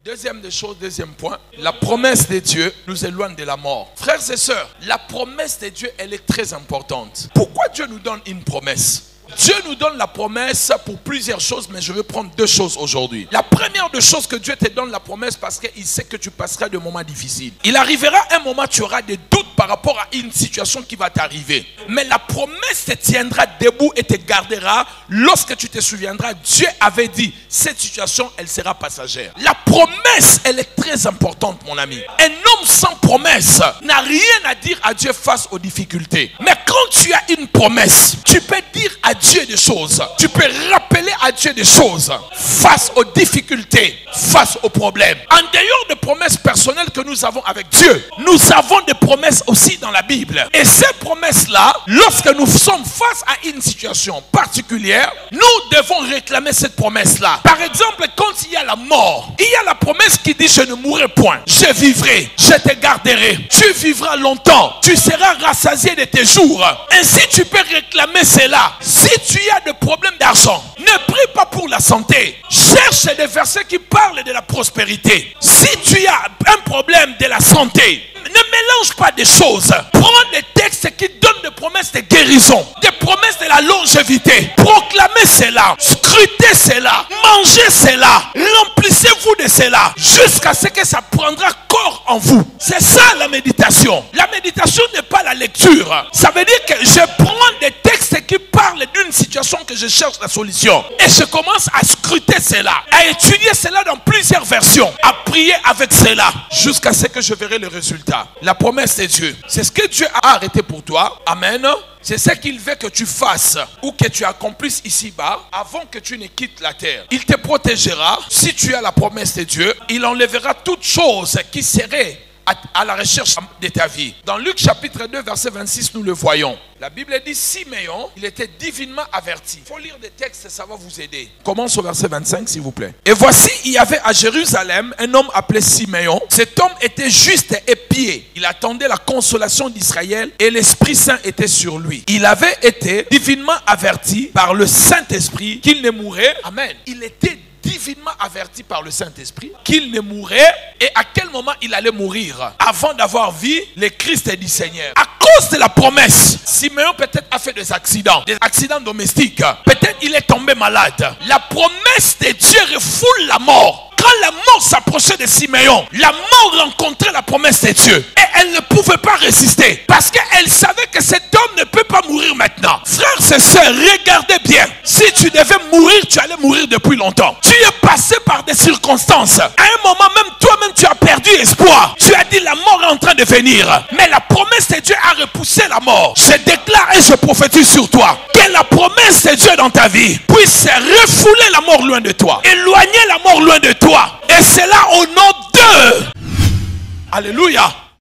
Deuxième des choses, deuxième point, la promesse de Dieu nous éloigne de la mort. Frères et sœurs, la promesse de Dieu, elle est très importante. Pourquoi Dieu nous donne une promesse? Dieu nous donne la promesse pour plusieurs choses, mais je vais prendre deux choses aujourd'hui. La première des choses que Dieu te donne la promesse parce qu'il sait que tu passeras des moments difficiles. Il arrivera un moment où tu auras des doutes par rapport à une situation qui va t'arriver. Mais la promesse te tiendra debout et te gardera lorsque tu te souviendras. Dieu avait dit, cette situation, elle sera passagère. La promesse, elle est très importante, mon ami. Un homme sans promesse n'a rien à dire à Dieu face aux difficultés. Mais quand tu as une promesse, tu peux dire à Dieu des choses. Tu peux rappeler à Dieu des choses face aux difficultés, face aux problèmes. En dehors des promesses personnelles que nous avons avec Dieu, nous avons des promesses aussi dans la Bible. Et ces promesses-là, lorsque nous sommes face à une situation particulière, nous devons réclamer cette promesse-là. Par exemple, quand il y a la mort, il y a la promesse qui dit: je ne mourrai point, je vivrai, je te garderai, tu vivras longtemps, tu seras rassasié de tes jours. Ainsi, tu peux réclamer cela. Si tu as des problèmes d'argent, ne prie pas pour la santé. Cherche des versets qui parlent de la prospérité. Si tu as un problème de la santé, ne mélange pas des choses. Prends des textes qui donnent des promesses de guérison, des promesses de la longévité. Proclamez cela, scrutez cela, mangez cela, remplissez-vous de cela, jusqu'à ce que ça prendra corps en vous. C'est ça la méditation. La méditation n'est pas la lecture. Ça veut dire que je prends des textes qui parlent d'une situation que je cherche la solution. Et je commence à scruter cela, à étudier cela dans plusieurs versions, à prier avec cela, jusqu'à ce que je verrai le résultat. La promesse de Dieu, c'est ce que Dieu a arrêté pour toi. Amen. C'est ce qu'il veut que tu fasses ou que tu accomplisses ici-bas avant que tu ne quittes la terre. Il te protégera si tu as la promesse de Dieu. Il enlèvera toute chose qui serait à la recherche de ta vie. Dans Luc chapitre 2 verset 26, nous le voyons. La Bible dit: Siméon, il était divinement averti. Il faut lire des textes, ça va vous aider. Commence au verset 25 s'il vous plaît. Et voici, il y avait à Jérusalem un homme appelé Siméon. Cet homme était juste et pieux. Il attendait la consolation d'Israël et l'Esprit Saint était sur lui. Il avait été divinement averti par le Saint-Esprit qu'il ne mourrait. Amen. Il était divinement averti par le Saint-Esprit qu'il ne mourrait, et à quel moment il allait mourir, avant d'avoir vu le Christ du Seigneur. À cause de la promesse, Siméon peut-être a fait des accidents domestiques, peut-être il est tombé malade. La promesse de Dieu refoule la mort. Quand la mort s'approchait de Siméon, la mort rencontrait la promesse de Dieu et elle ne pouvait pas résister parce qu'elle savait que cet homme ne peut pas mourir maintenant. Frères et sœurs, regardez bien. Si tu devais mourir, tu allais mourir depuis longtemps. Tu es passé par des circonstances. À un moment même, toi-même, tu as perdu espoir. Tu as dit: la mort est en train de venir. Mais la promesse de Dieu a repoussé la mort. Je déclare et je prophétise sur toi que la promesse de Dieu dans ta vie puisse refouler la mort loin de toi, éloigner la mort loin de toi. Et c'est là au nom de... Alléluia.